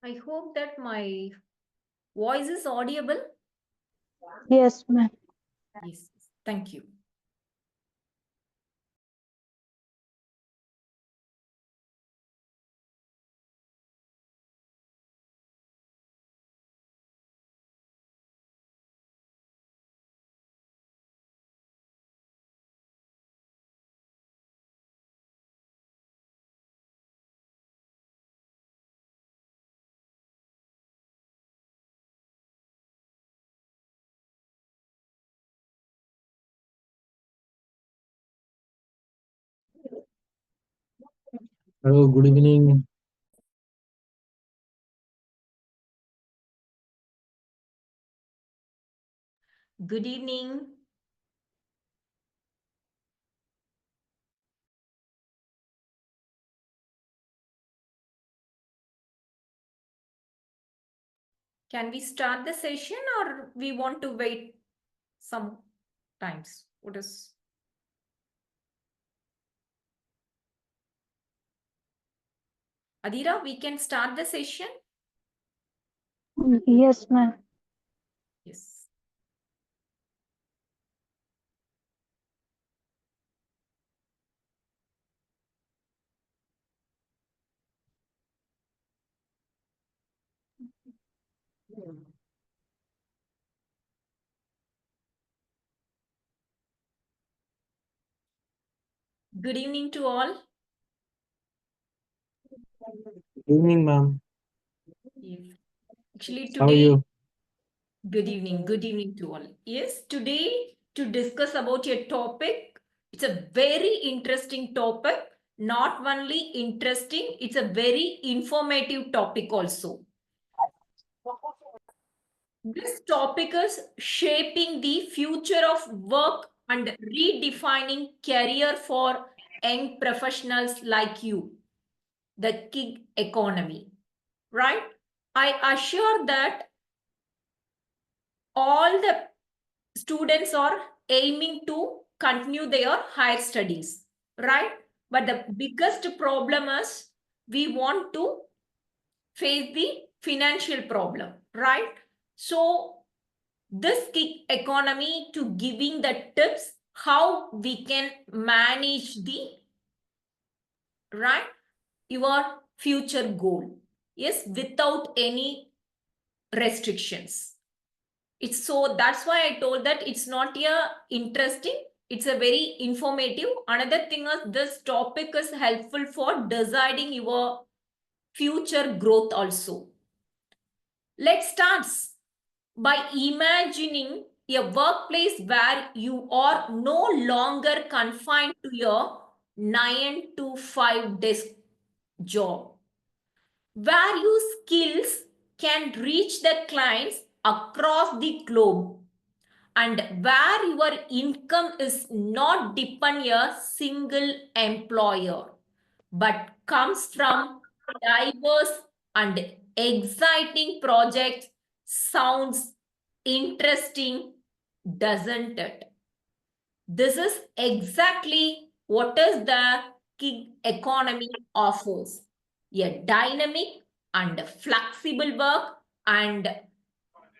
I hope that my voice is audible. Yes, ma'am. Yes, thank you. Hello, good evening. Good evening. Can we start the session or we want to wait some times? What is? Adira, we can start the session? Yes, ma'am. Yes. Good evening to all. Good evening, ma'am. Yes. Actually, How are today, you? good evening to all. Yes, today to discuss about a topic It's a very interesting topic. Not only interesting, it's a very informative topic also. This topic is shaping the future of work and redefining career for young professionals like you, the gig economy, right? I assure that all the students are aiming to continue their higher studies, right? But the biggest problem is we want to face the financial problem, right? So this gig economy to giving the tips how we can manage the right your future goal, yes, without any restrictions. It's so that's why I told that it's not a interesting, it's a very informative. Another thing is this topic is helpful for deciding your future growth also. Let's start by imagining a workplace where you are no longer confined to your 9 to 5 desk job, where your skills can reach the clients across the globe, and where your income is not depend a single employer but comes from diverse and exciting projects. Sounds interesting, doesn't it? This is exactly what is the gig economy offers: a dynamic and flexible work and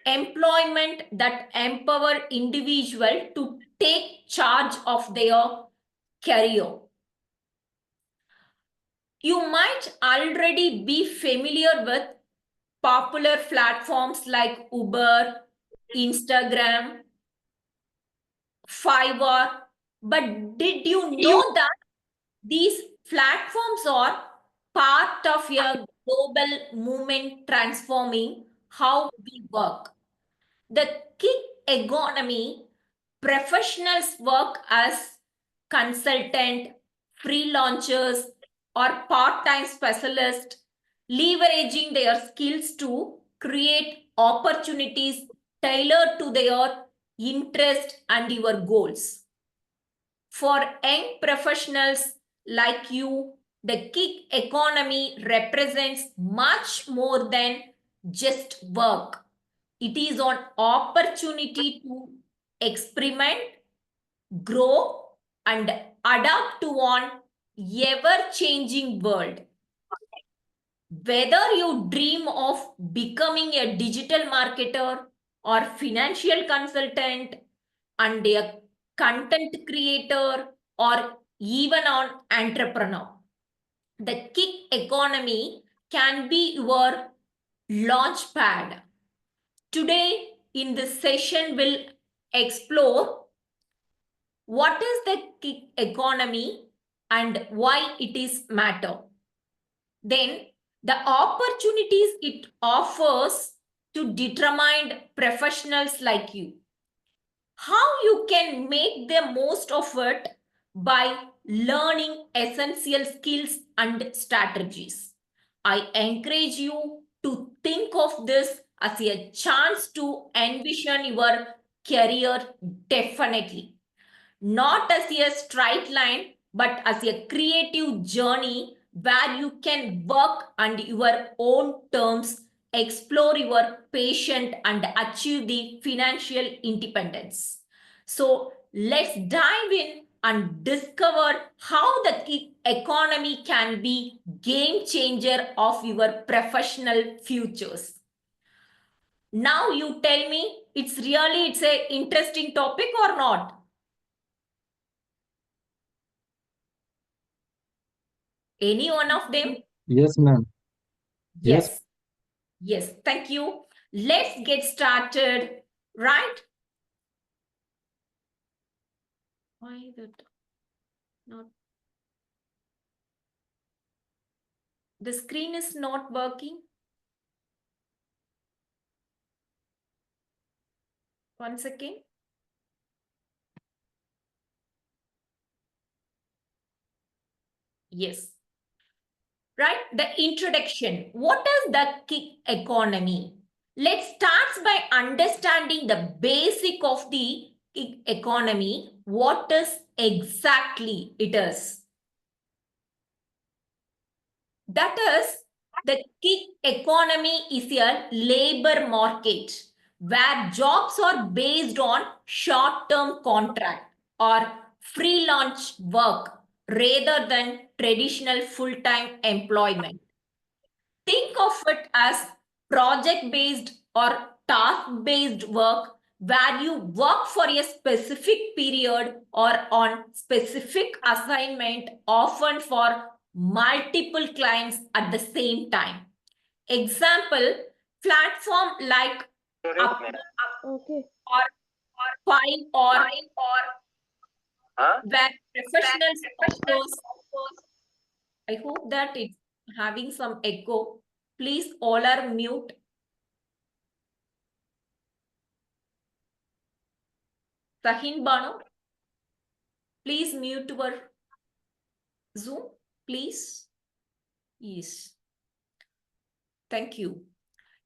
employment that empower individual to take charge of their career. You might already be familiar with popular platforms like Uber, Instagram, Fiverr, but did you know that these platforms are part of a global movement transforming how we work? The gig economy professionals work as consultant, freelancers, or part-time specialists, leveraging their skills to create opportunities tailored to their interest and your goals. For young professionals like you, the gig economy represents much more than just work. It is an opportunity to experiment, grow, and adapt to an ever-changing world. Whether you dream of becoming a digital marketer or financial consultant and a content creator or even an entrepreneur, the gig economy can be your launch pad. Today in this session, we'll explore what is the gig economy and why it is matter. Then the opportunities it offers to determined professionals like you. How you can make the most of it by learning essential skills and strategies. I encourage you to think of this as a chance to envision your career definitely. Not as a straight line, but as a creative journey where you can work on your own terms, explore your passion, and achieve the financial independence. So let's dive in and discover how the gig economy can be game changer of your professional futures. Now you tell me, it's a interesting topic or not? Any one of them? Yes, ma'am. Yes. Yes. Yes. Thank you. Let's get started. Right? Why that not? The screen is not working. One second. Yes. Right? The introduction. What is the gig economy? Let's start by understanding the basic of the gig economy. What is exactly it is? That is, the gig economy is a labor market where jobs are based on short-term contract or freelance work rather than traditional full-time employment. Think of it as project-based or task-based work where you work for a specific period or on specific assignment, often for multiple clients at the same time. Example, platform like Upwork Okay. or Five or where professionals offers. I hope that it's having some echo. Please all are mute. Sahin Banu, please mute your Zoom, please. Yes. Thank you.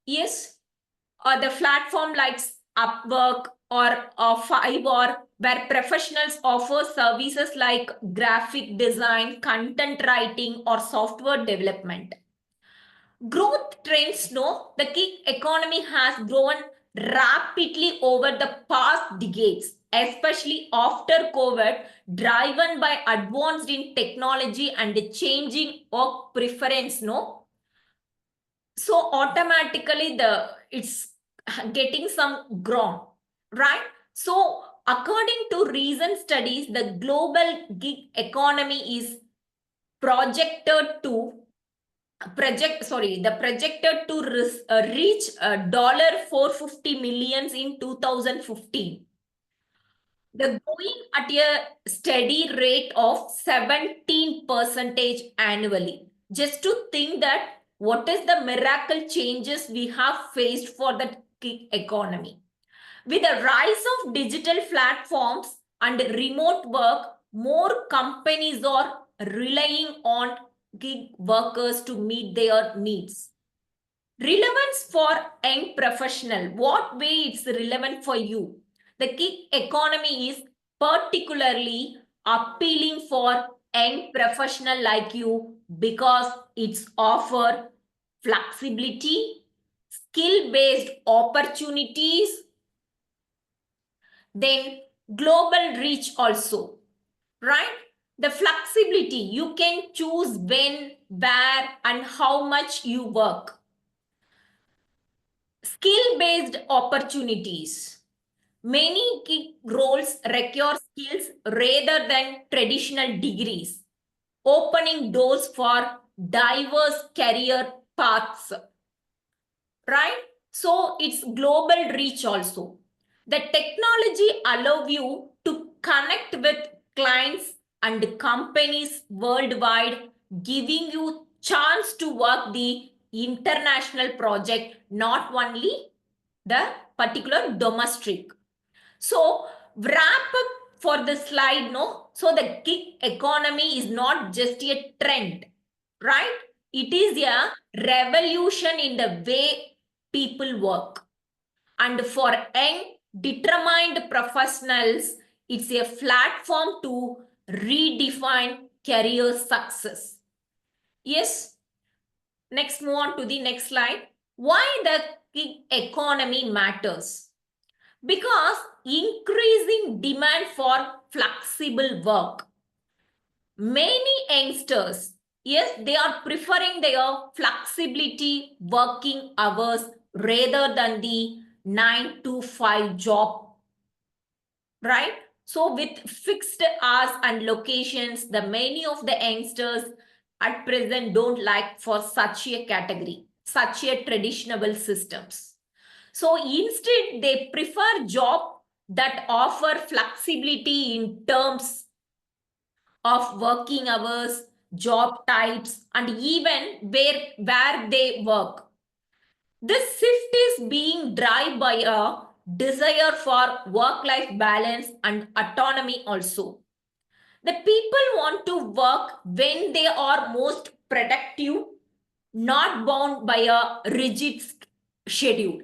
Yes, the platform like Upwork or Fiverr, where professionals offer services like graphic design, content writing, or software development. Growth trends, no, the gig economy has grown rapidly over the past decades, especially after COVID, driven by advanced in technology and changing work preference, no. So automatically it's getting some grown, right? So according to recent studies, the global gig economy is projected to projected to reach dollar 450 millions in 2015, the going at a steady rate of 17% annually. Just to think that what is the miracle changes we have faced for the gig economy. With the rise of digital platforms and remote work, more companies are relying on gig workers to meet their needs. Relevance for young professional. What way it's relevant for you? The gig economy is particularly appealing for young professional like you because it's offer flexibility, skill-based opportunities, then global reach also, right? The flexibility, you can choose when, where, and how much you work. Skill-based opportunities. Many gig roles require skills rather than traditional degrees, opening doors for diverse career paths, right? So it's global reach also. The technology allow you to connect with clients and companies worldwide, giving you chance to work the international project, not only the particular domestic. So wrap up for the slide, no? So the gig economy is not just a trend, right? It is a revolution in the way people work. And for young, determined professionals, it's a platform to redefine career success. Yes. Next, move on to the next slide. Why the gig economy matters? Because increasing demand for flexible work. Many youngsters, yes, they are preferring their flexibility working hours rather than the 9 to 5 job, right? So with fixed hours and locations, the many of the youngsters at present don't like for such a category, such a traditional systems. So instead, they prefer job that offer flexibility in terms of working hours, job types, and even where they work. This shift is being driven by a desire for work-life balance and autonomy also. The people want to work when they are most productive, not bound by a rigid schedule.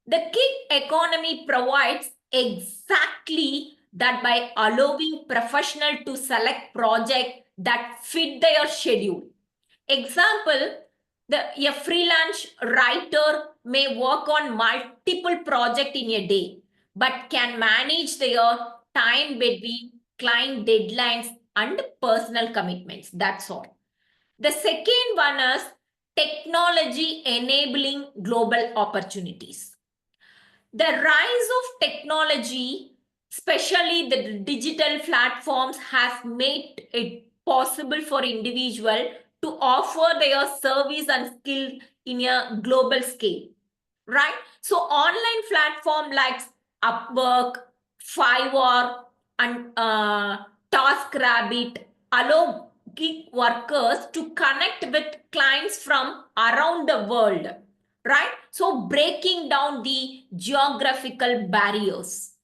The gig economy provides exactly that by allowing professionals to select projects that fit their schedule. Example, a freelance writer may work on multiple projects in a day, but can manage their time between client deadlines and personal commitments. That's all. The second one is technology enabling global opportunities. The rise of technology, especially the digital platforms, has made it possible for individuals to offer their service and skill in a global scale, right? So online platform like Upwork, Fiverr, and TaskRabbit allow gig workers to connect with clients from around the world, right? So breaking down the geographical barriers.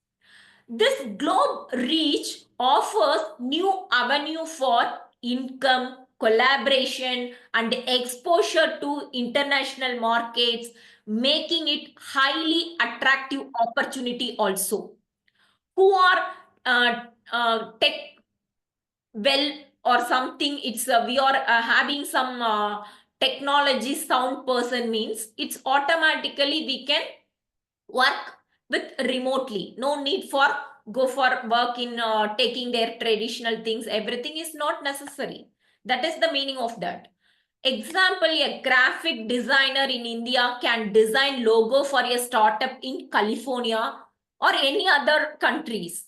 This globe reach offers new avenue for income, collaboration, and exposure to international markets, making it highly attractive opportunity also. Who are tech well or something, it's we are having some technology sound person means it's automatically we can work with remotely. No need for go for work in taking their traditional things. Everything is not necessary. That is the meaning of that. Example, a graphic designer in India can design logo for a startup in California or any other countries.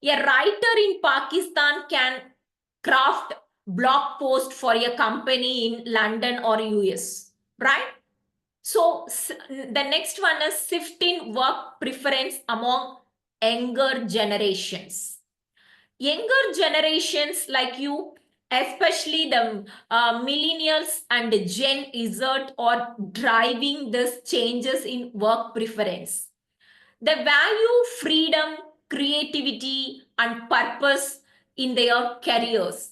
A writer in Pakistan can craft blog post for a company in London or US, right? So the next one is shifting work preference among younger generations. Younger generations like you, especially the millennials and Gen Z, are driving these changes in work preference. They value freedom, creativity, and purpose in their careers.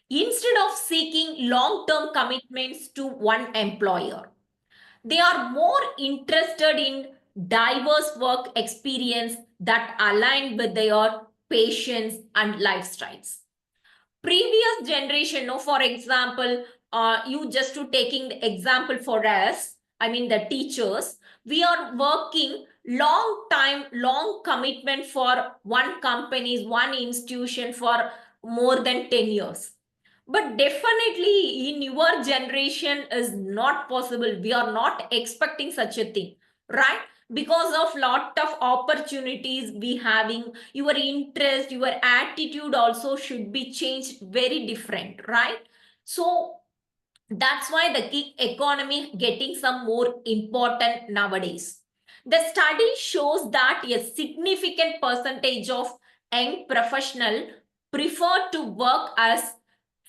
Instead of seeking long-term commitments to one employer, they are more interested in diverse work experience that align with their passions and lifestyles. Previous generation, no, for example, you just to taking the example for us, I mean the teachers, we are working long time, long commitment for one companies, one institution for more than 10 years. But definitely in your generation is not possible. We are not expecting such a thing, right? Because of lot of opportunities we having, your interest, your attitude also should be changed very different, right? So that's why the gig economy getting some more important nowadays. The study shows that a significant percentage of young professional prefer to work as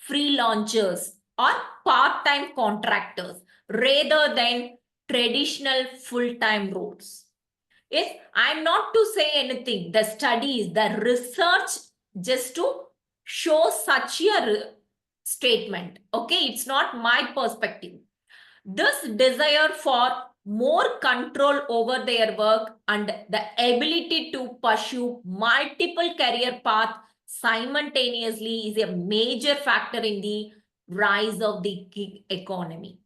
freelancers or part-time contractors rather than traditional full-time roles. Yes, I'm not to say anything. The studies, the research just to show such a statement. Okay, it's not my perspective. This desire for more control over their work and the ability to pursue multiple career paths simultaneously is a major factor in the rise of the gig economy.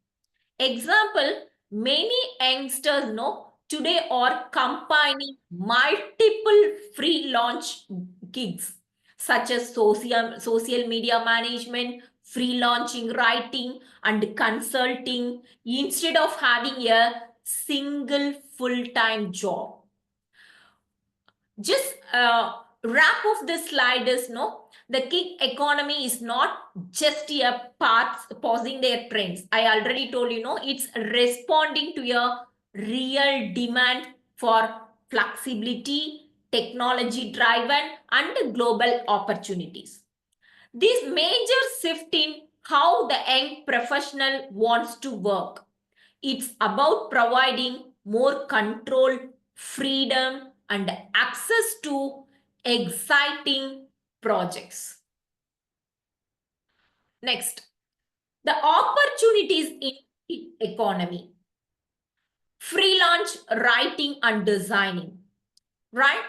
Example, many youngsters know today are combining multiple free launch gigs such as social media management, freelancing writing, and consulting instead of having a single full-time job. Just wrap of this slide is no, the gig economy is not just a path pausing their trends. I already told you, no, it's responding to a real demand for flexibility, technology driven, and global opportunities. This major shift in how the young professional wants to work. It's about providing more control, freedom, and access to exciting projects. Next, the opportunities in gig economy. Freelance writing and designing, right?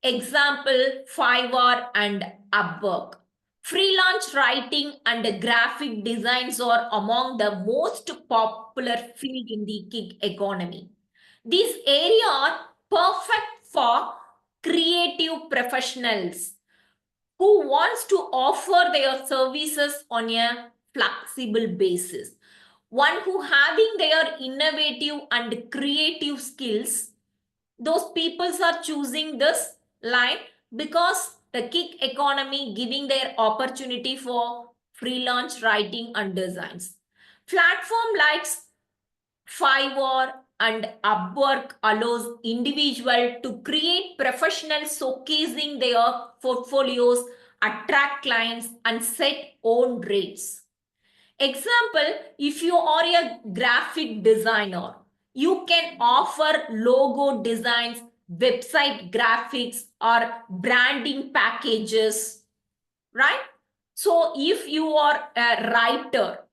Example, Fiverr and Upwork. Freelance writing and graphic designs are among the most popular field in the gig economy. These areas are perfect for creative professionals who wants to offer their services on a flexible basis. One who having their innovative and creative skills, those peoples are choosing this line because the gig economy giving their opportunity for freelance writing and designs. Platform like Fiverr and Upwork allows individual to create professional showcasing their portfolios, attract clients and set own rates. Example, if you are a graphic designer, you can offer logo designs, website graphics, or branding packages, right? So if you are a writer,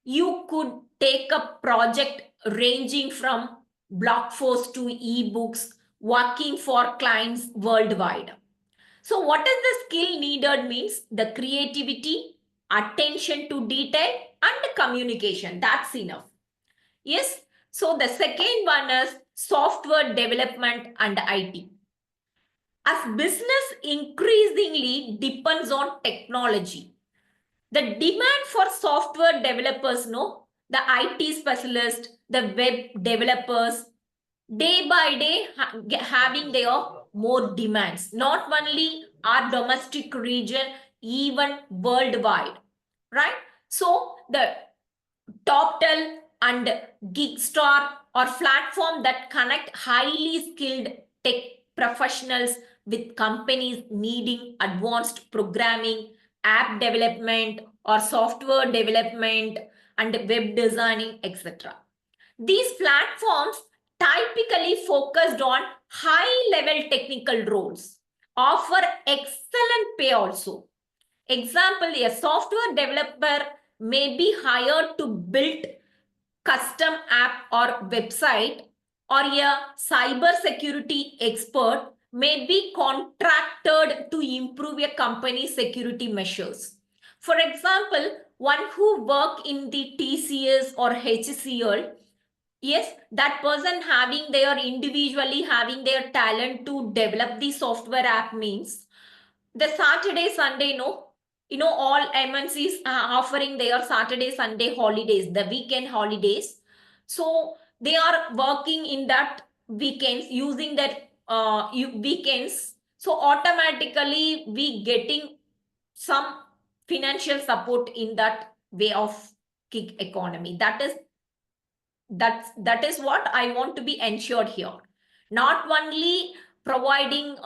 you could take a project ranging from blog posts to ebooks, working for clients worldwide. So what is the skill needed means the creativity, attention to detail and communication. That's enough. Yes. So the second one is software development and IT. As business increasingly depends on technology, the demand for software developers, no, the IT specialist, the web developers, day by day having their more demands, not only our domestic region, even worldwide, right? So the TopTel and Gigstar are platform that connect highly skilled tech professionals with companies needing advanced programming, app development, or software development and web designing, etc. These platforms typically focused on high-level technical roles, offer excellent pay also. Example, a software developer may be hired to build custom app or website, or a cyber security expert may be contracted to improve a company's security measures. For example, one who work in the TCS or HCL, yes, that person having their individually having their talent to develop the software app means the Saturday, Sunday, no, all MNCs are offering their Saturday, Sunday holidays, the weekend holidays. So they are working in that weekends using that weekends. So automatically we getting some financial support in that way of gig economy. That is what I want to be ensured here. Not only providing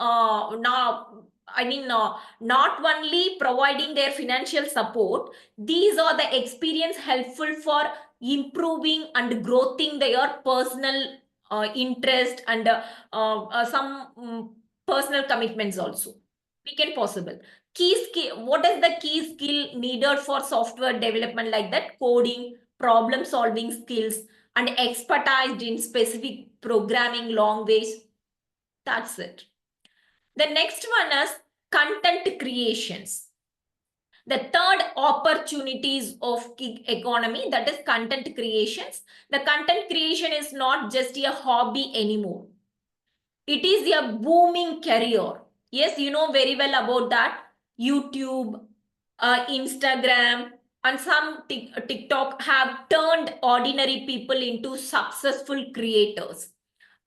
not only providing their financial support, these are the experience helpful for improving and growing their personal interest and some personal commitments also. We can possible. Key skill, what is the key skill needed for software development like that? Coding, problem solving skills, and expertise in specific programming language. That's it. The next one is content creations. The third opportunities of gig economy, that is content creations. The content creation is not just a hobby anymore. It is a booming career. Yes, you know very well about that. YouTube, Instagram, and some TikTok have turned ordinary people into successful creators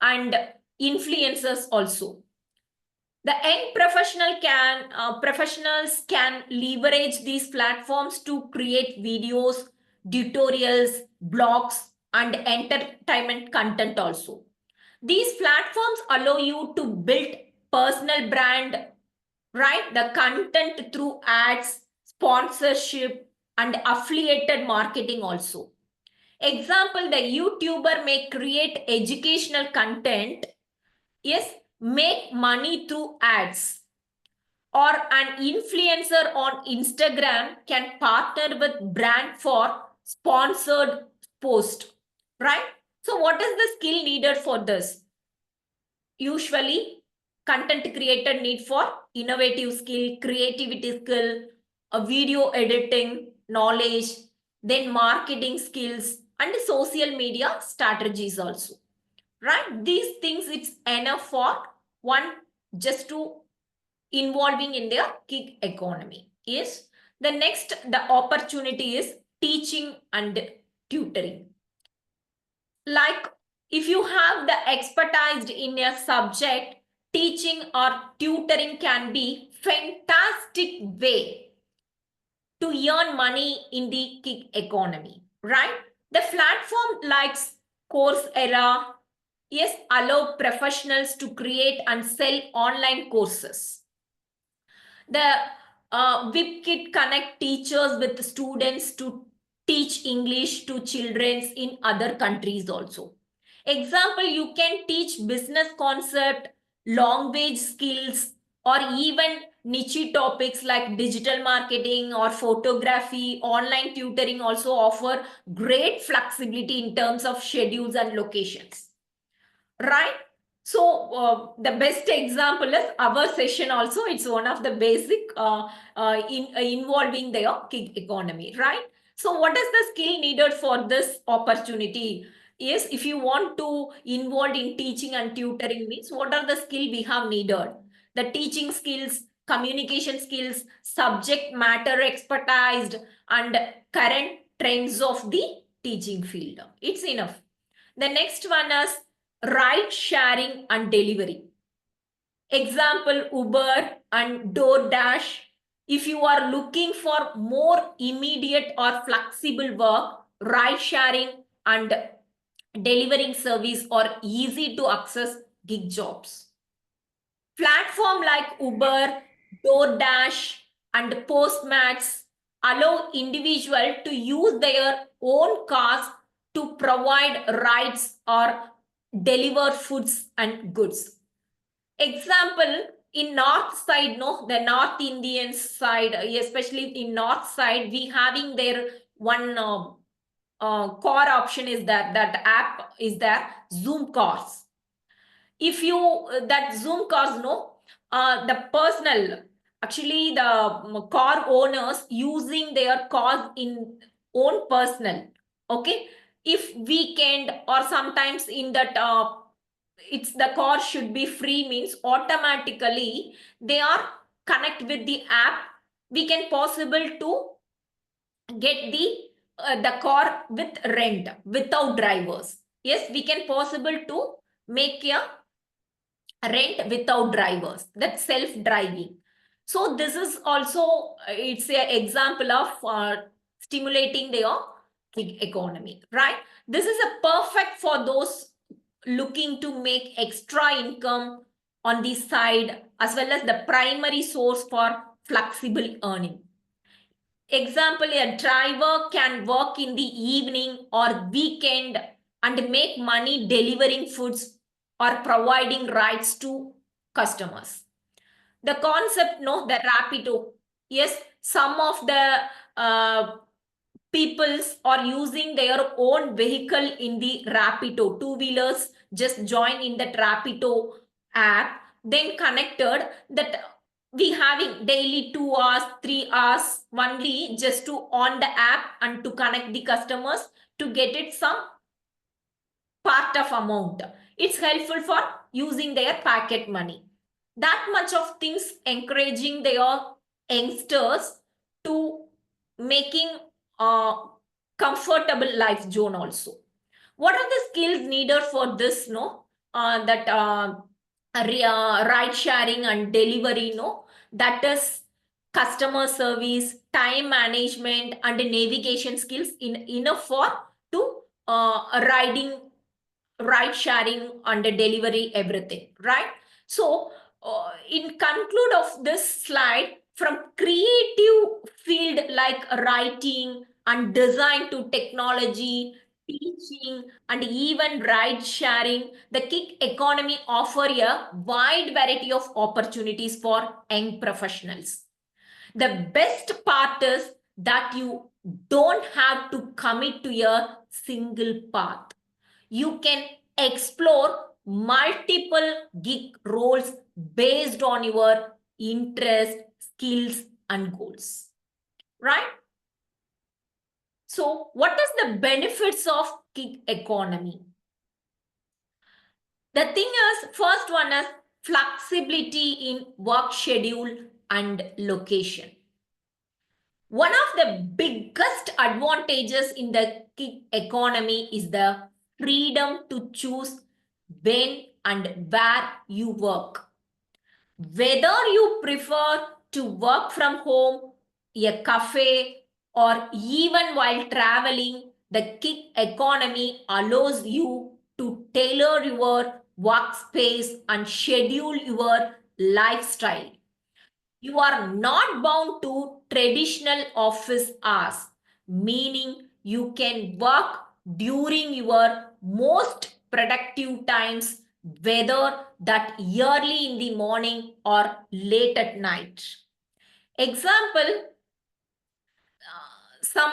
and influencers also. The young professionals can leverage these platforms to create videos, tutorials, blogs, and entertainment content also. These platforms allow you to build personal brand, right? The content through ads, sponsorship, and affiliated marketing also. Example, the YouTuber may create educational content, yes, make money through ads, or an influencer on Instagram can partner with brand for sponsored post, right? So what is the skill needed for this? Usually, content creator need for innovative skill, creativity skill, a video editing knowledge, then marketing skills and social media strategies also, right? These things it's enough for one just to involving in their gig economy. Yes. The next, the opportunity is teaching and tutoring. Like if you have the expertise in a subject, teaching or tutoring can be fantastic way to earn money in the gig economy, right? The platform like Coursera, yes, allow professionals to create and sell online courses. The WebKit connect teachers with students to teach English to children in other countries also. Example, you can teach business concept, language skills, or even niche topics like digital marketing or photography. Online tutoring also offer great flexibility in terms of schedules and locations, right? So the best example is our session also. It's one of the basic involving the gig economy, right? So what is the skill needed for this opportunity? Yes, if you want to involve in teaching and tutoring means what are the skill we have needed? The teaching skills, communication skills, subject matter expertise, and current trends of the teaching field. It's enough. The next one is ride sharing and delivery. Example, Uber and DoorDash. If you are looking for more immediate or flexible work, ride sharing and delivering service are easy to access gig jobs. Platform like Uber, DoorDash, and Postmates allow individual to use their own cars to provide rides or deliver foods and goods. Example, in north side, no, the North Indian side, especially in north side, we having their one car option is that app is there, Zoom cars. If you that Zoom cars, no, the personal, actually the car owners using their cars in own personal, okay. If weekend or sometimes in that it's the car should be free means automatically they are connect with the app. We can possible to get the car with rent without drivers. Yes, we can possible to make a rent without drivers, that's self-driving. So this is also it's an example of stimulating their gig economy, right? This is a perfect for those looking to make extra income on the side as well as the primary source for flexible earning. Example, a driver can work in the evening or weekend and make money delivering foods or providing rides to customers. The concept, no, the Rapido. Yes, some of the peoples are using their own vehicle in the Rapido. Two-wheelers just join in that Rapido app, then connected that we having daily 2 hours, 3 hours only just to on the app and to connect the customers to get it some part of amount. It's helpful for using their packet money. That much of things encouraging their youngsters to making a comfortable life zone also. What are the skills needed for this? No, that ride sharing and delivery. No, that is customer service, time management, and navigation skills enough for to riding, ride sharing, and delivery everything, right? So in conclude of this slide, from creative field like writing and design to technology, teaching, and even ride sharing, the gig economy offer a wide variety of opportunities for young professionals. The best part is that you don't have to commit to a single path. You can explore multiple gig roles based on your interest, skills, and goals. Right? So, what is the benefits of gig economy? The thing is, first one is flexibility in work schedule and location. One of the biggest advantages in the gig economy is the freedom to choose when and where you work. Whether you prefer to work from home, a cafe, or even while traveling, the gig economy allows you to tailor your workspace and schedule your lifestyle. You are not bound to traditional office hours, meaning you can work during your most productive times, whether that early in the morning or late at night. Example, some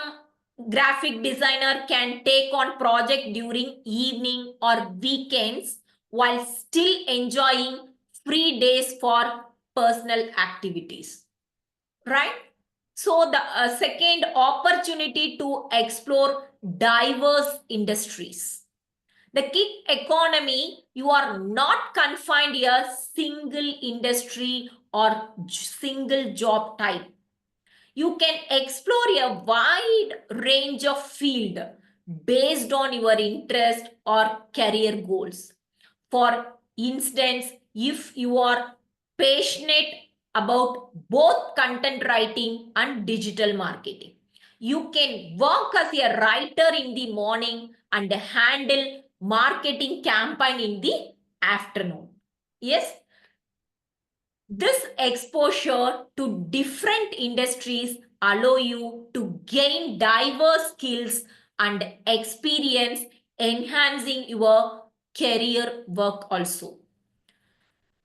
graphic designer can take on project during evening or weekends while still enjoying free days for personal activities, right? So the second, opportunity to explore diverse industries. The gig economy, you are not confined to a single industry or single job type. You can explore a wide range of field based on your interest or career goals. For instance, if you are passionate about both content writing and digital marketing, you can work as a writer in the morning and handle marketing campaign in the afternoon. Yes, this exposure to different industries allow you to gain diverse skills and experience, enhancing your career work also.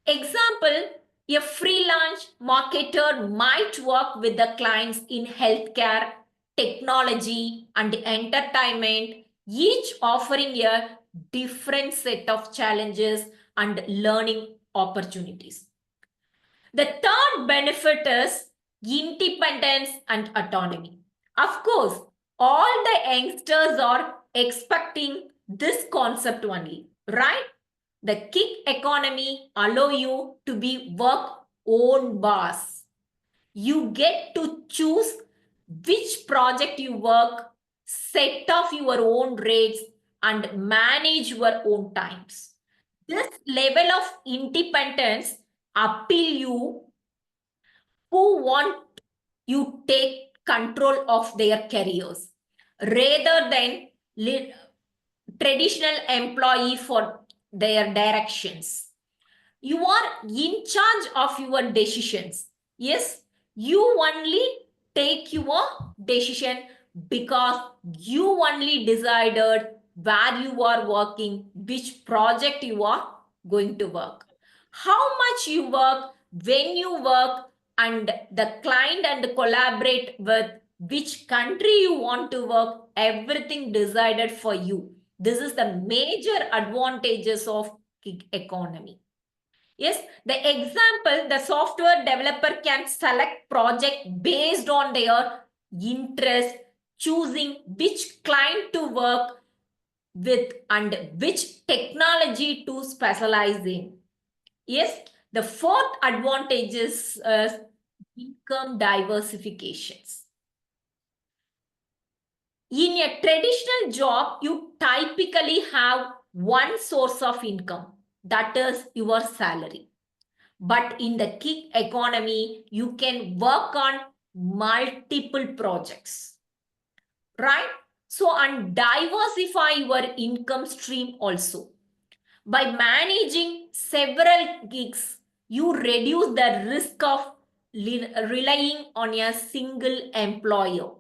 Example, a freelance marketer might work with the clients in healthcare, technology, and entertainment, each offering a different set of challenges and learning opportunities. The third benefit is independence and autonomy. Of course, all the youngsters are expecting this concept only, right? The gig economy allow you to be work own boss. You get to choose which project you work, set off your own rates, and manage your own times. This level of independence appeal you who want you take control of their careers rather than traditional employee for their directions. You are in charge of your decisions. Yes, you only take your decision because you only decided where you are working, which project you are going to work, how much you work, when you work, and the client and collaborate with, which country you want to work, everything decided for you. This is the major advantages of gig economy. Yes, the example, the software developer can select project based on their interest, choosing which client to work with and which technology to specialize in. Yes, the fourth advantage is income diversifications. In a traditional job, you typically have one source of income, that is your salary. But in the gig economy, you can work on multiple projects, right? So, and diversify your income stream also. By managing several gigs, you reduce the risk of relying on a single employer,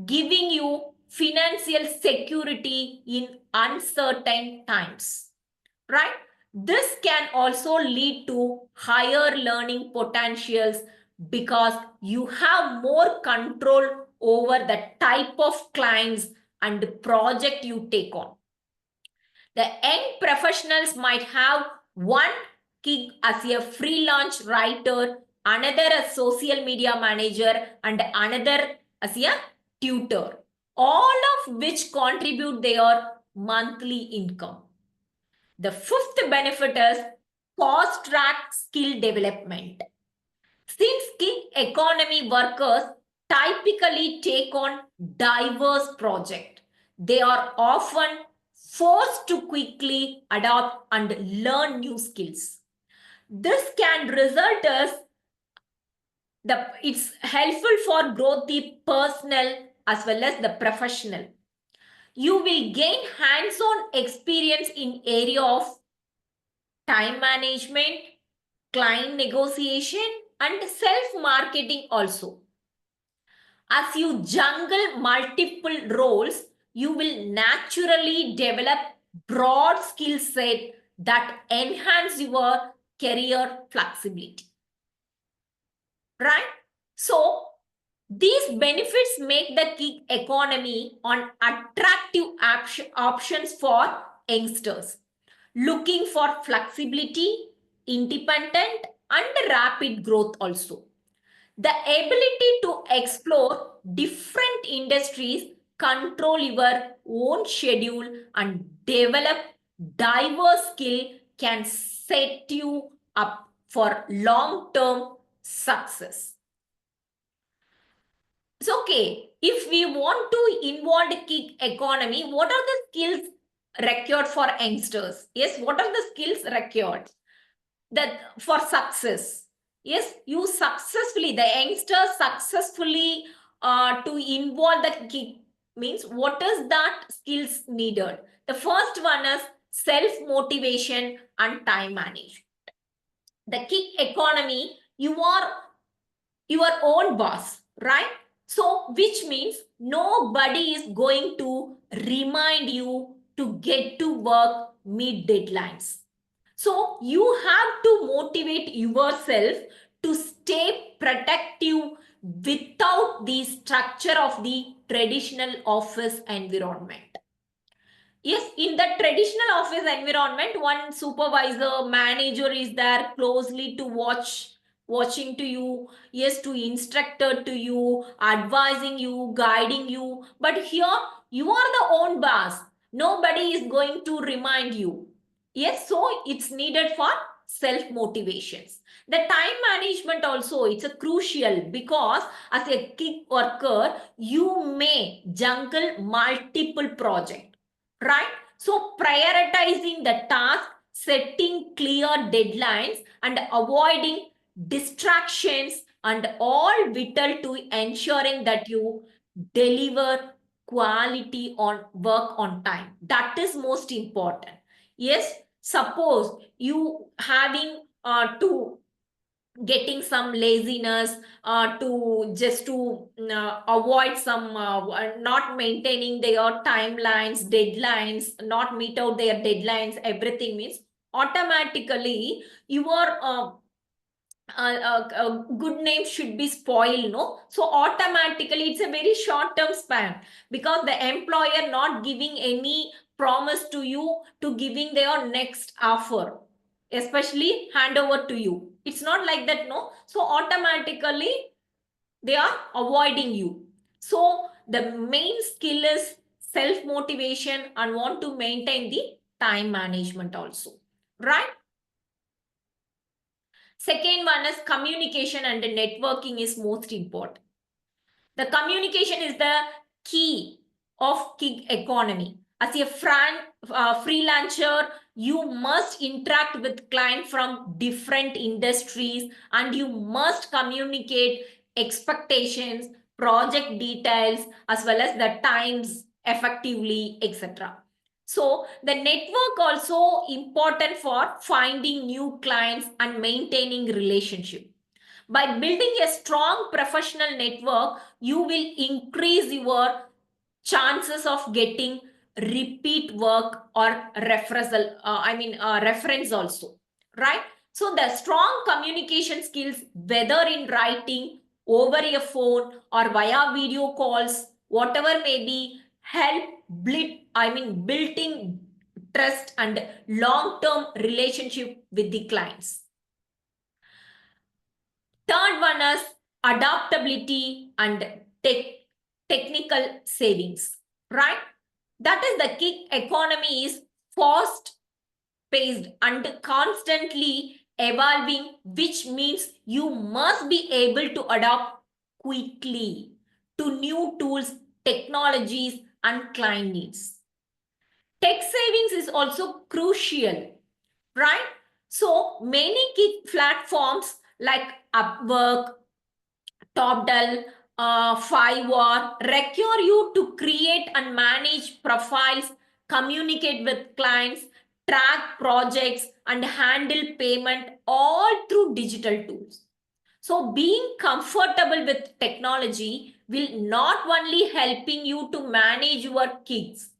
giving you financial security in uncertain times, right? This can also lead to higher learning potentials because you have more control over the type of clients and project you take on. The young professionals might have one gig as a freelance writer, another as social media manager, and another as a tutor, all of which contribute their monthly income. The fifth benefit is fast track skill development. Since gig economy workers typically take on diverse projects, they are often forced to quickly adapt and learn new skills. This can result as it's helpful for growth the personal as well as the professional. You will gain hands-on experience in area of time management, client negotiation, and self-marketing also. As you juggle multiple roles, you will naturally develop broad skill set that enhance your career flexibility. Right? So, these benefits make the gig economy an attractive options for youngsters looking for flexibility, independent, and rapid growth also. The ability to explore different industries, control your own schedule, and develop diverse skill can set you up for long-term success. So, okay, if we want to involve the gig economy, what are the skills required for youngsters? Yes, what are the skills required that for success? Yes, you successfully, the youngsters successfully to involve the gig means what is that skills needed? The first one is self-motivation and time management. The gig economy, you are your own boss, right? So, which means nobody is going to remind you to get to work, meet deadlines. So, you have to motivate yourself to stay productive without the structure of the traditional office environment. Yes, in the traditional office environment, one supervisor, manager is there closely to watching to you, yes, to instructor to you, advising you, guiding you. But here, you are the own boss. Nobody is going to remind you. Yes, so it's needed for self-motivations. The time management also, it's a crucial because as a gig worker, you may juggle multiple projects, right? So prioritizing the task, setting clear deadlines, and avoiding distractions and all vital to ensuring that you deliver quality on work on time. That is most important. Yes, suppose you having to getting some laziness to just to avoid some not maintaining their timelines, deadlines, not meet out their deadlines, everything means automatically your good name should be spoiled, no? So automatically it's a very short term span because the employer not giving any promise to you to giving their next offer, especially handover to you. It's not like that, no? So automatically they are avoiding you. So the main skill is self motivation and want to maintain the time management also, right? Second one is communication and networking is most important. The communication is the key of gig economy. As a freelancer, you must interact with clients from different industries and you must communicate expectations, project details, as well as the times effectively, etc. So the network also important for finding new clients and maintaining relationship. By building a strong professional network, you will increase your chances of getting repeat work or reference also, right? So the strong communication skills, whether in writing, over a phone, or via video calls, whatever may be, help building trust and long-term relationship with the clients. Third one is adaptability and technical savings, right? That is the gig economy is fast paced and constantly evolving, which means you must be able to adapt quickly to new tools, technologies, and client needs. Tech savings is also crucial, right? So many gig platforms like Upwork, Topdal, Fiverr require you to create and manage profiles, communicate with clients, track projects, and handle payment all through digital tools. So being comfortable with technology will not only helping you to manage your gigs,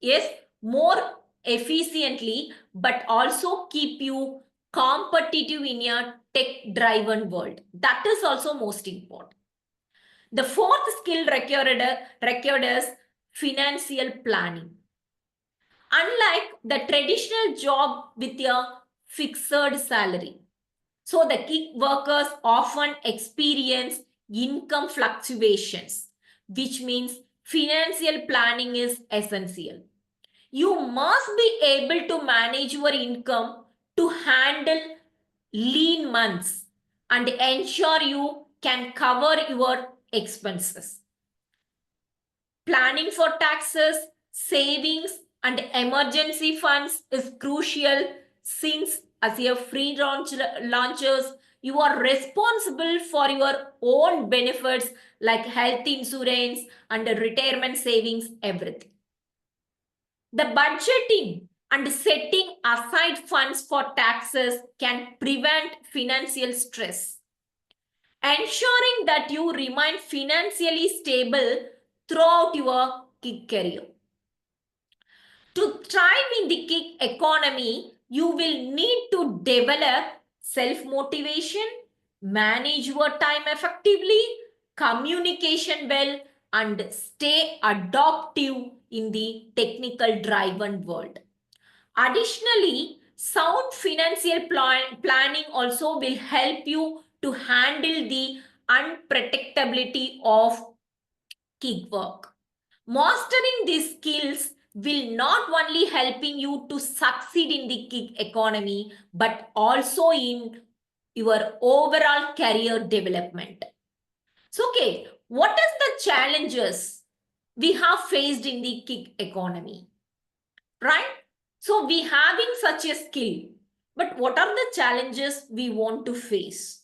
yes, more efficiently, but also keep you competitive in a tech-driven world. That is also most important. The fourth skill required is financial planning. Unlike the traditional job with a fixed salary, so the gig workers often experience income fluctuations, which means financial planning is essential. You must be able to manage your income to handle lean months and ensure you can cover your expenses. Planning for taxes, savings, and emergency funds is crucial, since as a launchers, you are responsible for your own benefits like health insurance and retirement savings, everything. The budgeting and setting aside funds for taxes can prevent financial stress, ensuring that you remain financially stable throughout your gig career. To thrive in the gig economy, you will need to develop self-motivation, manage your time effectively, communication well, and stay adaptive in the technical driven world. Additionally, sound financial planning also will help you to handle the unpredictability of gig work. Mastering these skills will not only helping you to succeed in the gig economy, but also in your overall career development. So, okay, what is the challenges we have faced in the gig economy, right? So we having such a skill, but what are the challenges we want to face?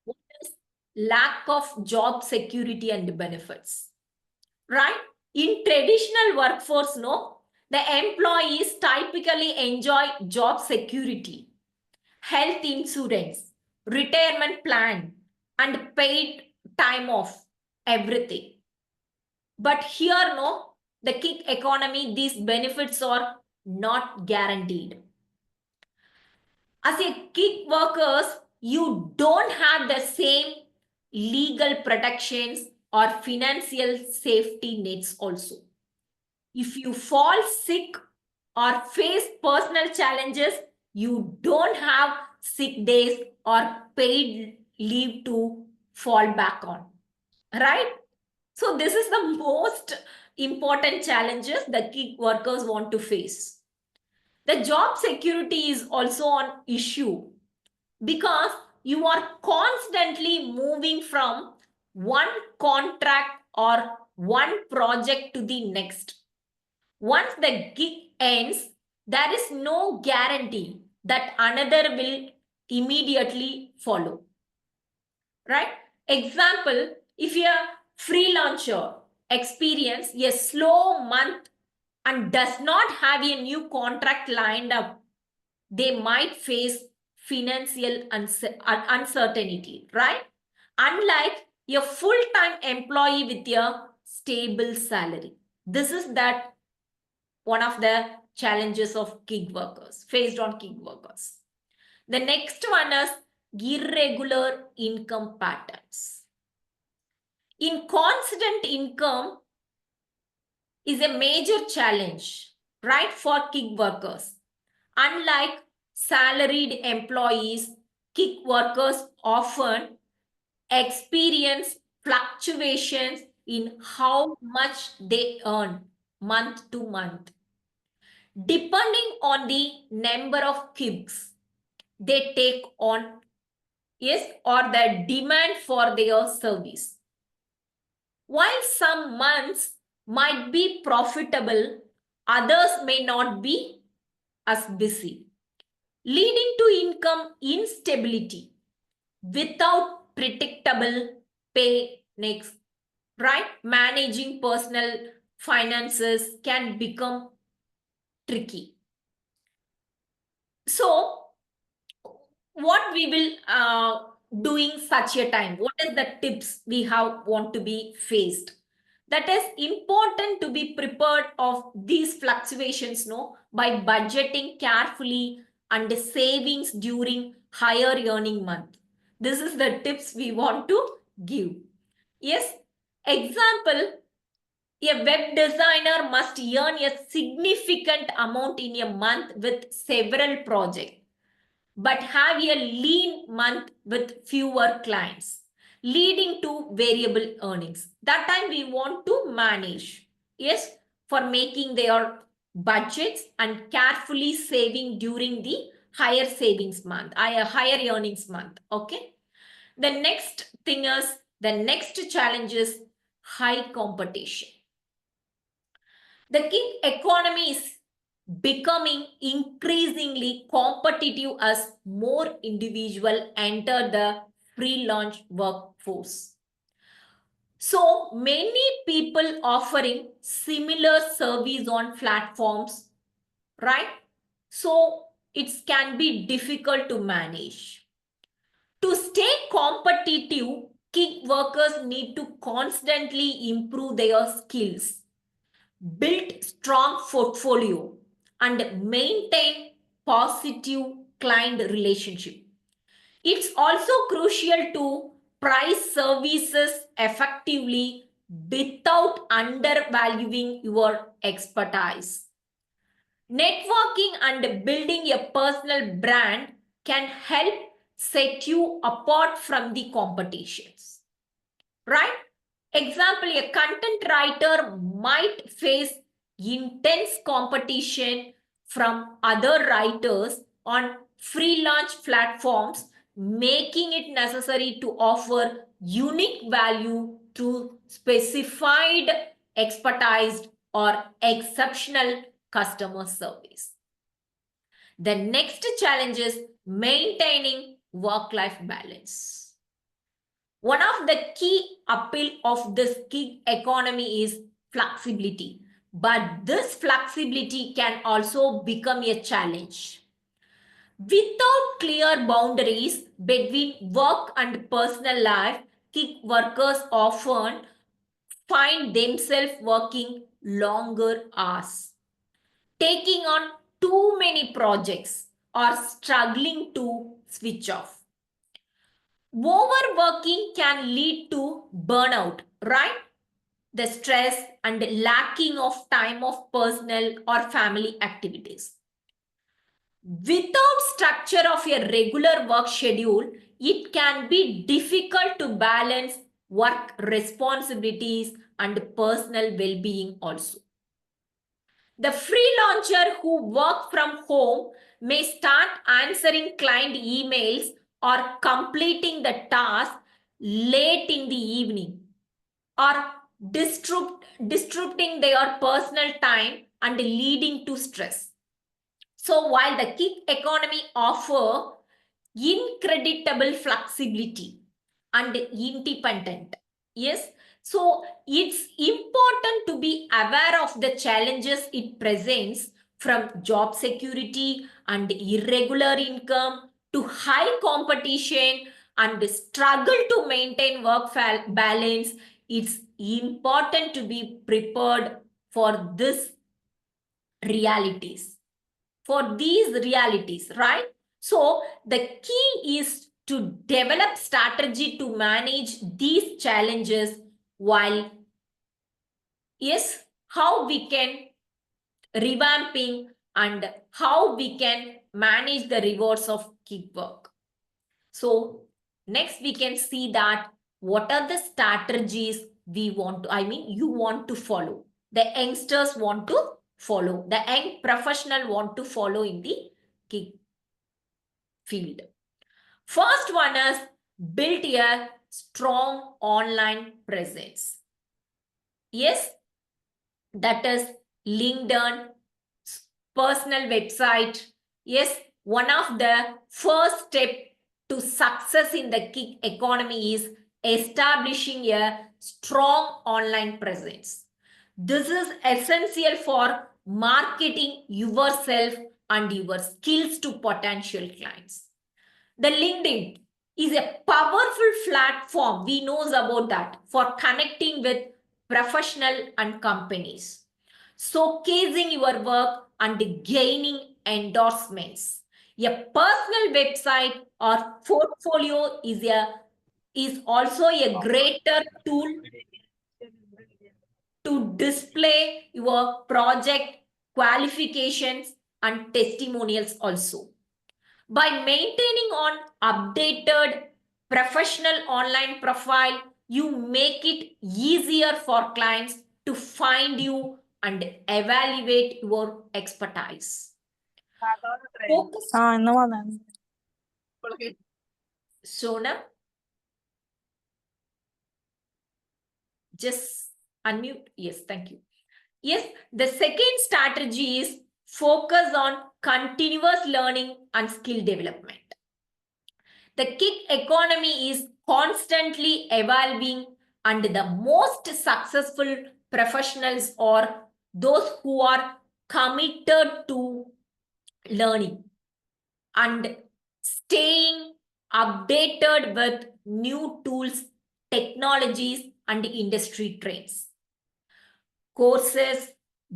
What is lack of job security and benefits, right? In traditional workforce, no, the employees typically enjoy job security, health insurance, retirement plan, and paid time off, everything. But here, no, the gig economy, these benefits are not guaranteed. As a gig workers, you don't have the same legal protections or financial safety nets also. If you fall sick or face personal challenges, you don't have sick days or paid leave to fall back on, right? So this is the most important challenges the gig workers want to face. The job security is also an issue because you are constantly moving from one contract or one project to the next. Once the gig ends, there is no guarantee that another will immediately follow. Right? Example, if a freelancer experience a slow month and does not have a new contract lined up, they might face financial uncertainty, right? Unlike a full-time employee with a stable salary. This is that one of the challenges of gig workers, faced on gig workers. The next one is irregular income patterns. Inconsistent income is a major challenge, right, for gig workers. Unlike salaried employees, gig workers often experience fluctuations in how much they earn month to month. Depending on the number of gigs they take on, yes, or the demand for their service. While some months might be profitable, others may not be as busy, leading to income instability without predictable pay next, right? Managing personal finances can become tricky. So, what we will doing such a time? What is the tips we have want to be faced? That is important to be prepared of these fluctuations, no, by budgeting carefully and savings during higher earning month. This is the tips we want to give. Yes, example, a web designer must earn a significant amount in a month with several projects, but have a lean month with fewer clients, leading to variable earnings. That time we want to manage, yes, for making their budgets and carefully saving during the higher savings month, higher earnings month. Okay. The next thing is, the next challenge is high competition. The gig economy is becoming increasingly competitive as more individuals enter the freelance workforce. So many people offering similar service on platforms, right? So it can be difficult to manage. To stay competitive, gig workers need to constantly improve their skills, build strong portfolio, and maintain positive client relationship. It's also crucial to price services effectively without undervaluing your expertise. Networking and building a personal brand can help set you apart from the competitions, right? Example, a content writer might face intense competition from other writers on freelance platforms, making it necessary to offer unique value through specified expertise or exceptional customer service. The next challenge is maintaining work-life balance. One of the key appeal of this gig economy is flexibility, but this flexibility can also become a challenge. Without clear boundaries between work and personal life, gig workers often find themselves working longer hours, taking on too many projects, or struggling to switch off. Overworking can lead to burnout, right? The stress and lacking of time of personal or family activities. Without structure of a regular work schedule, it can be difficult to balance work responsibilities and personal well-being also. The freelancer who work from home may start answering client emails or completing the task late in the evening, or disrupting their personal time and leading to stress. So while the gig economy offer incredible flexibility and independent, yes, so it's important to be aware of the challenges it presents, from job security and irregular income to high competition and struggle to maintain work balance. It's important to be prepared for this realities, for these realities, right? So the key is to develop strategy to manage these challenges while, yes, how we can revamping and how we can manage the rewards of gig work. So next we can see that what are the strategies we want to, you want to follow. The youngsters want to follow. The young professional want to follow in the gig field. First one is build a strong online presence. Yes, that is LinkedIn, personal website. Yes, one of the first step to success in the gig economy is establishing a strong online presence. This is essential for marketing yourself and your skills to potential clients. The LinkedIn is a powerful platform, we knows about that, for connecting with professional and companies, showcasing your work and gaining endorsements. A personal website or portfolio is also a greater tool to display your project qualifications and testimonials also. By maintaining on updated professional online profile, you make it easier for clients to find you and evaluate your expertise. Focus. என்னவா ma'am Sonam, just unmute. Yes, thank you. Yes, the second strategy is focus on continuous learning and skill development. The gig economy is constantly evolving, and the most successful professionals are those who are committed to learning and staying updated with new tools, technologies, and industry trends. Courses,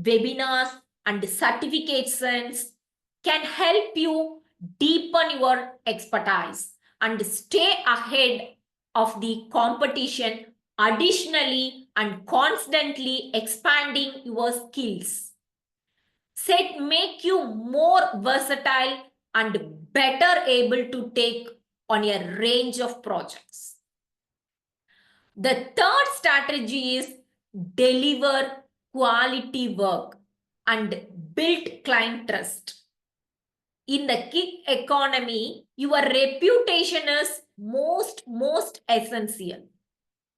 webinars, and certifications can help you deepen your expertise and stay ahead of the competition, additionally and constantly expanding your skills. Set make you more versatile and better able to take on a range of projects. The third strategy is deliver quality work and build client trust. In the gig economy, your reputation is most essential.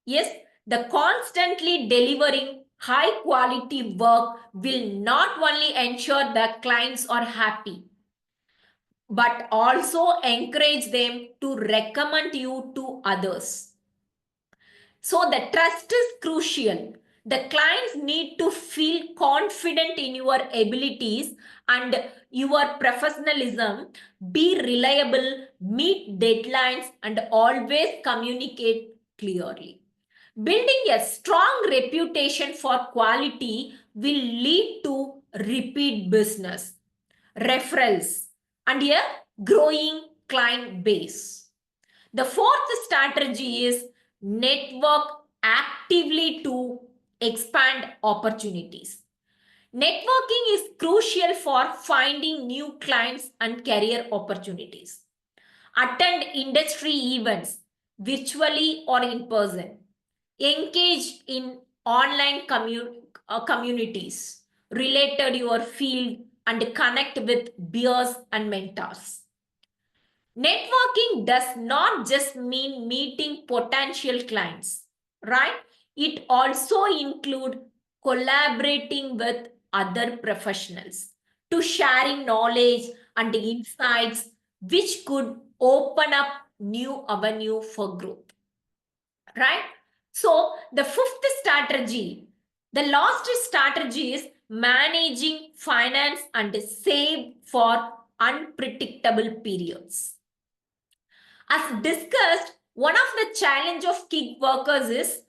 Yes, the constantly delivering high quality work will not only ensure that clients are happy, but also encourage them to recommend you to others. So the trust is crucial. The clients need to feel confident in your abilities and your professionalism, be reliable, meet deadlines, and always communicate clearly. Building a strong reputation for quality will lead to repeat business, referrals, and a growing client base. The fourth strategy is network actively to expand opportunities. Networking is crucial for finding new clients and career opportunities. Attend industry events virtually or in person. Engage in online communities related to your field and connect with peers and mentors. Networking does not just mean meeting potential clients, right? It also includes collaborating with other professionals to sharing knowledge and insights, which could open up new avenue for growth, right? So the fifth strategy, the last strategy is managing finance and save for unpredictable periods. As discussed, one of the challenge of gig workers is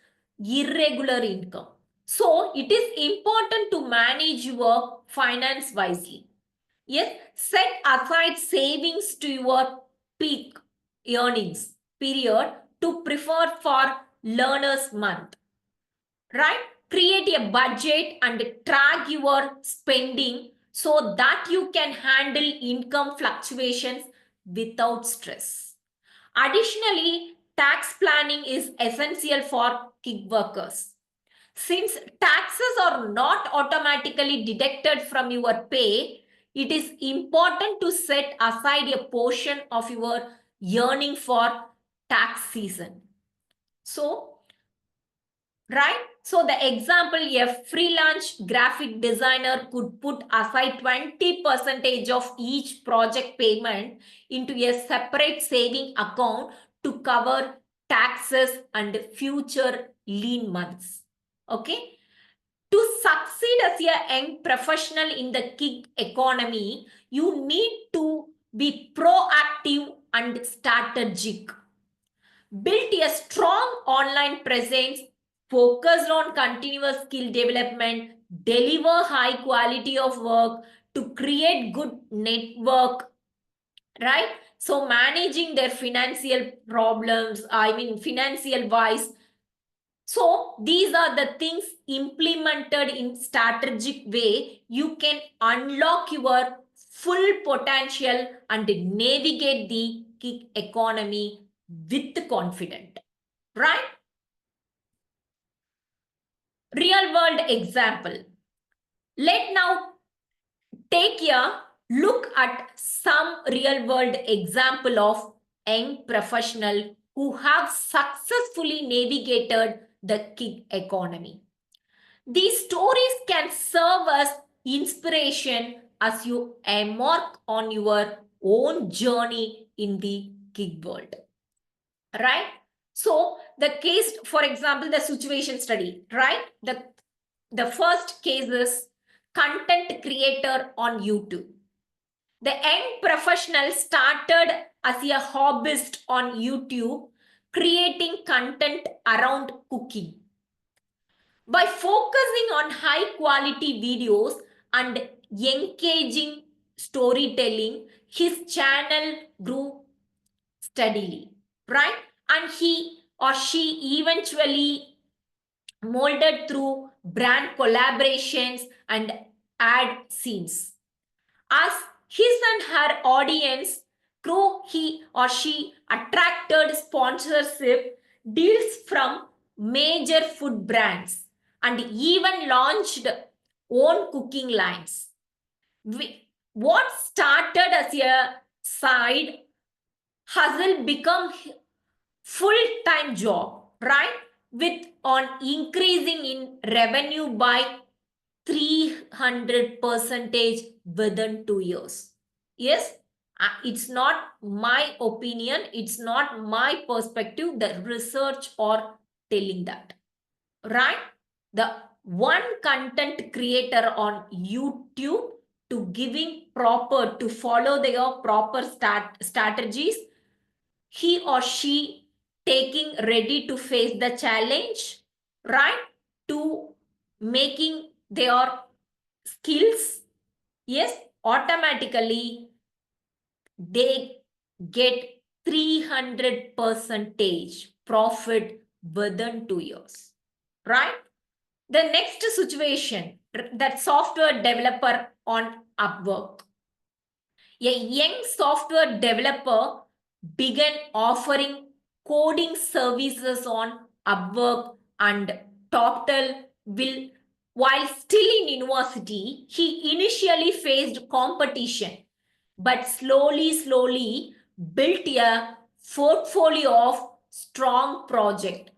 irregular income. So it is important to manage your finance wisely. Yes, set aside savings to your peak earnings period to prefer for learners month, right? Create a budget and track your spending so that you can handle income fluctuations without stress. Additionally, tax planning is essential for gig workers. Since taxes are not automatically deducted from your pay, it is important to set aside a portion of your earning for tax season. So, right? So the example, a freelance graphic designer could put aside 20% of each project payment into a separate saving account to cover taxes and future lean months. Okay. To succeed as a young professional in the gig economy, you need to be proactive and strategic. Build a strong online presence, focused on continuous skill development, deliver high quality of work to create good network, right? So managing their financial problems, financial wise. So these are the things implemented in strategic way. You can unlock your full potential and navigate the gig economy with confidence, right? Real world example. Let now take a look at some real world example of young professional who have successfully navigated the gig economy. These stories can serve as inspiration as you embark on your own journey in the gig world, right? So the case, for example, the situation study, right? The first case is content creator on YouTube. The young professional started as a hobbyist on YouTube, creating content around cooking. By focusing on high quality videos and engaging storytelling, his channel grew steadily, right? And he or she eventually molded through brand collaborations and ad scenes. As his and her audience grew, he or she attracted sponsorship deals from major food brands and even launched own cooking lines. What started as a side hustle become full-time job, right? With on increasing in revenue by 300% within 2 years. Yes, it's not my opinion, it's not my perspective, the research or telling that, right? The one content creator on YouTube to giving proper, to follow their proper strategies, he or she taking ready to face the challenge, right? To making their skills, yes, automatically they get 300% profit within 2 years, right? The next situation, that software developer on Upwork. A young software developer began offering coding services on Upwork and Total will. While still in university, he initially faced competition, but slowly built a portfolio of strong project,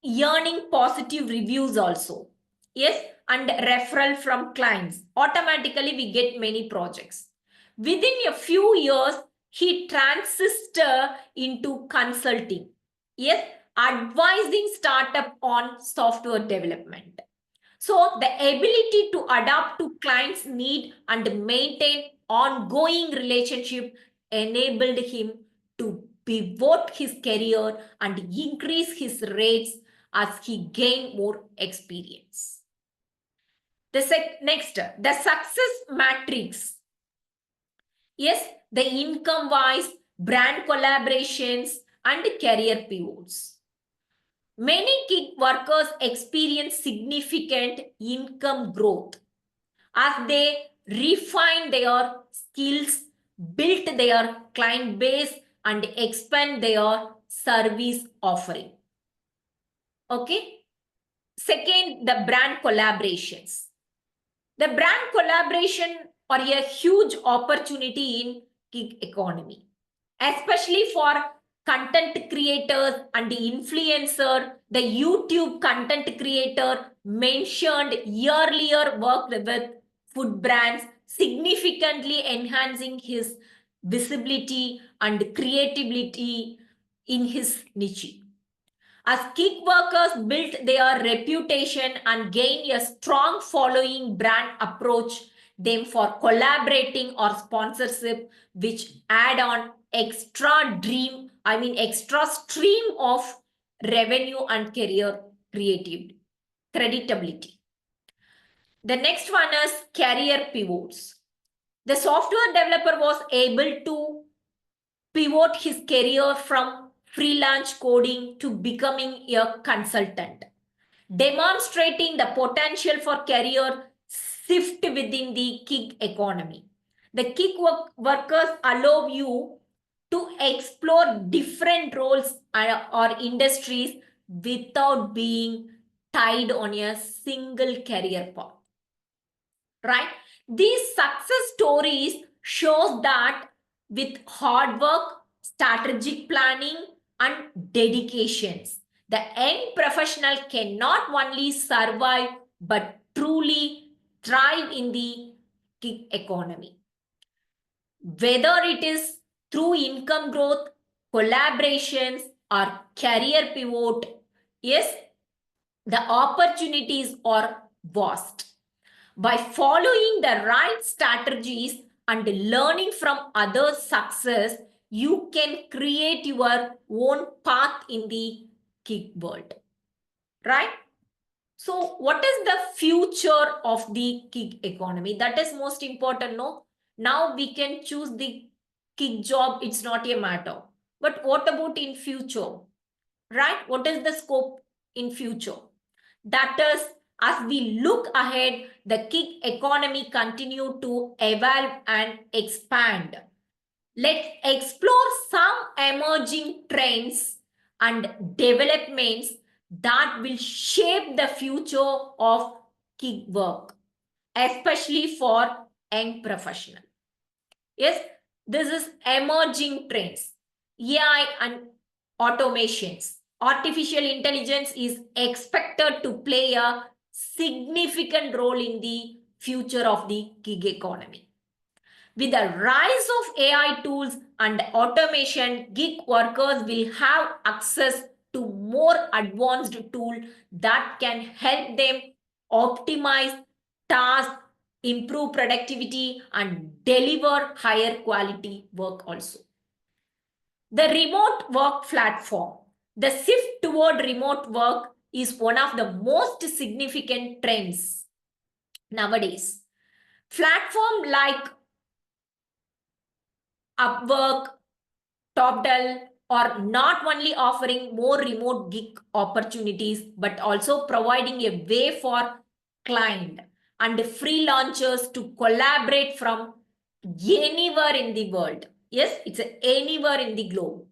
earning positive reviews also. Yes, and referral from clients. Automatically, we get many projects. Within a few years, he transitioned into consulting. Yes, advising startup on software development. So the ability to adapt to clients' need and maintain ongoing relationship enabled him to pivot his career and increase his rates as he gained more experience. Next, the success matrix. Yes, the income-wise, brand collaborations, and career pivots. Many gig workers experience significant income growth as they refine their skills, build their client base, and expand their service offering. Okay. Second, the brand collaborations. The brand collaboration are a huge opportunity in gig economy, especially for content creators and the influencer. The YouTube content creator mentioned earlier worked with food brands, significantly enhancing his visibility and creativity in his niche. As gig workers built their reputation and gained a strong following, brand approach them for collaborating or sponsorship, which add on extra stream of revenue and career creditability. The next one is career pivots. The software developer was able to pivot his career from freelance coding to becoming a consultant, demonstrating the potential for career shift within the gig economy. The gig workers allow you to explore different roles or industries without being tied on a single career path. Right? These success stories shows that with hard work, strategic planning, and dedications, the young professional can not only survive but truly thrive in the gig economy. Whether it is through income growth, collaborations, or career pivot, yes, the opportunities are vast. By following the right strategies and learning from others' success, you can create your own path in the gig world. Right? So, what is the future of the gig economy? That is most important, no? Now we can choose the gig job, it's not a matter. But what about in future? Right? What is the scope in future? That is, as we look ahead, the gig economy continue to evolve and expand. Let's explore some emerging trends and developments that will shape the future of gig work, especially for young professionals. Yes, this is emerging trends. AI and automations. Artificial intelligence is expected to play a significant role in the future of the gig economy. With the rise of AI tools and automation, gig workers will have access to more advanced tools that can help them optimize tasks, improve productivity, and deliver higher quality work also. The remote work platform. The shift toward remote work is one of the most significant trends nowadays. Platforms like Upwork, Toptal are not only offering more remote gig opportunities, but also providing a way for clients and freelancers to collaborate from anywhere in the world. Yes, it's anywhere in the globe.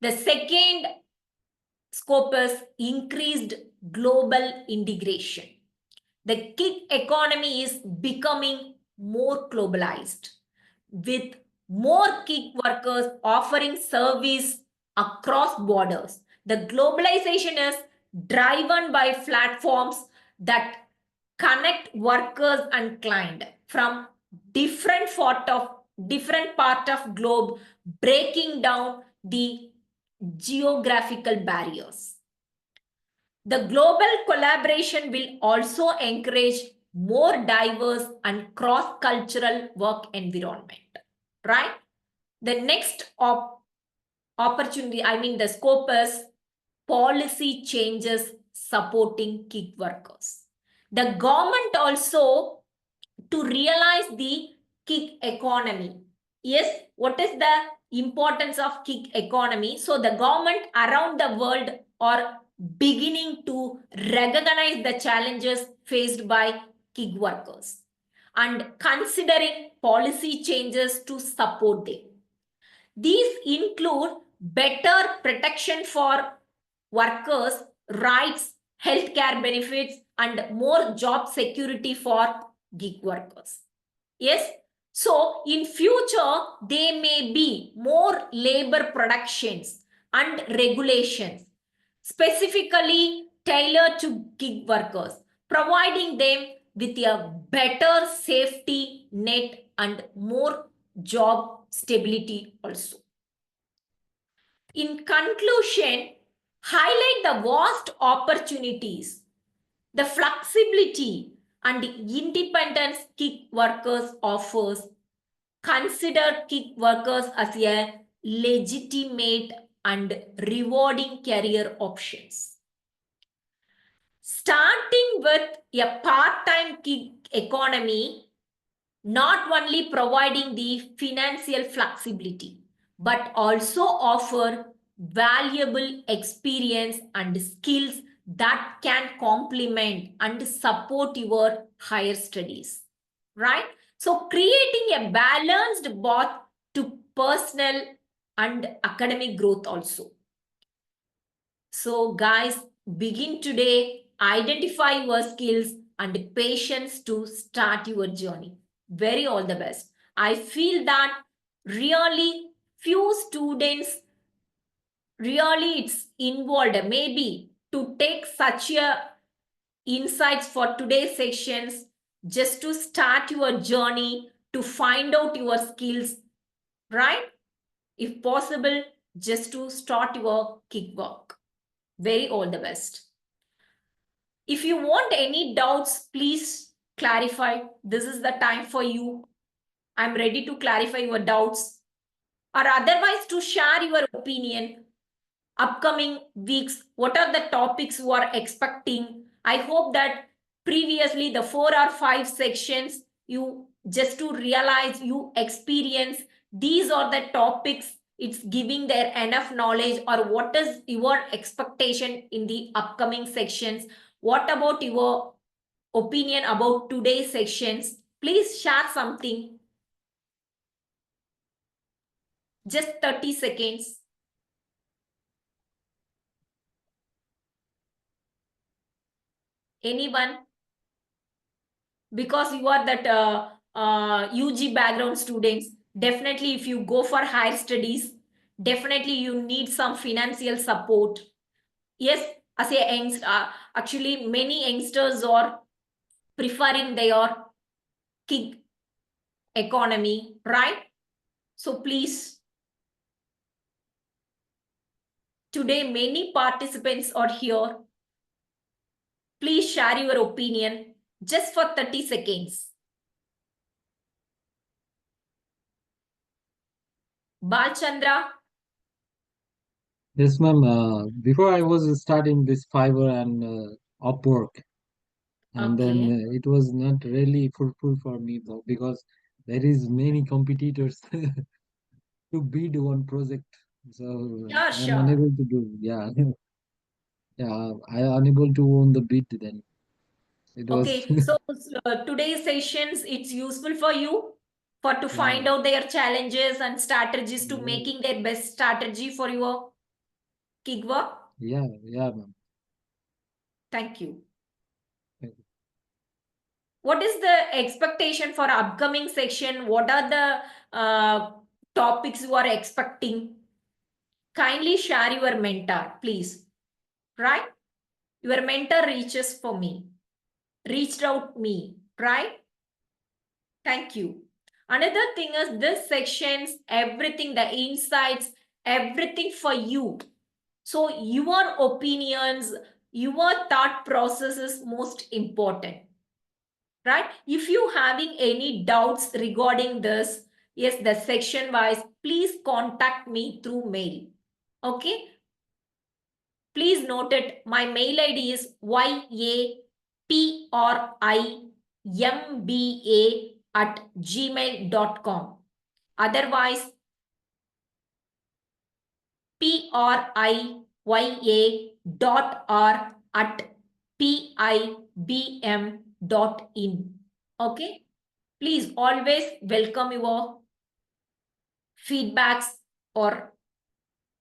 The second scope is increased global integration. The gig economy is becoming more globalized, with more gig workers offering service across borders. The globalization is driven by platforms that connect workers and client from different part of globe, breaking down the geographical barriers. The global collaboration will also encourage more diverse and cross-cultural work environment, right? The next opportunity, the scope is policy changes supporting gig workers. The government also to realize the gig economy. Yes, what is the importance of gig economy? So the government around the world are beginning to recognize the challenges faced by gig workers and considering policy changes to support them. These include better protection for workers' rights, healthcare benefits, and more job security for gig workers. Yes, so in future, there may be more labor protections and regulations specifically tailored to gig workers, providing them with a better safety net and more job stability also. In conclusion, highlight the vast opportunities, the flexibility and independence gig workers offers. Consider gig workers as a legitimate and rewarding career options. Starting with a part-time gig economy, not only providing the financial flexibility, but also offer valuable experience and skills that can complement and support your higher studies, right? So creating a balanced path to personal and academic growth also. So guys, begin today, identify your skills and patience to start your journey. Very all the best. I feel that really few students really it's involved maybe to take such a insights for today's sessions just to start your journey to find out your skills, right? If possible, just to start your gig work. Very all the best. If you want any doubts, please clarify. This is the time for you. I'm ready to clarify your doubts or otherwise to share your opinion. Upcoming weeks, what are the topics you are expecting? I hope that previously the 4 or 5 sections you just to realize you experience these are the topics it's giving their enough knowledge or what is your expectation in the upcoming sections. What about your opinion about today's sections? Please share something. Just 30 seconds. Anyone? Because you are that UG background students, definitely if you go for higher studies, definitely you need some financial support. Yes, as a youngster, actually many youngsters are preferring their gig economy, right? So please, today many participants are here. Please share your opinion just for 30 seconds. Balchandra? Yes, ma'am. Before I was starting this Fiverr and Upwork, and then Okay. it was not really fruitful for me though, because there is many competitors to bid one project. So Yeah, I'm sure. unable to do. Yeah, yeah. I unable to own the bid. Then it was. Okay, so today's sessions, it's useful for you for to Yeah, find out their challenges and strategies to yeah, making their best strategy for your gig work. yeah, yeah, ma'am. Thank you. Thank you. What is the expectation for upcoming section? What are the topics you are expecting? Kindly share your mentor, please. Right? Your mentor reaches for me, reached out me, right? Thank you. Another thing is this sections, everything, the insights, everything for you. So your opinions, your thought process is most important, right? If you having any doubts regarding this, yes, the section wise, please contact me through mail. Okay. Please note it. My mail ID is yaprima@gmail.com. Otherwise, priya.r@pibm.in. Okay. Please always welcome your feedbacks or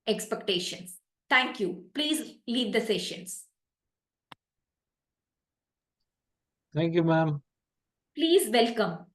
expectations. Thank you. Please leave the sessions. Thank you, ma'am. Please welcome.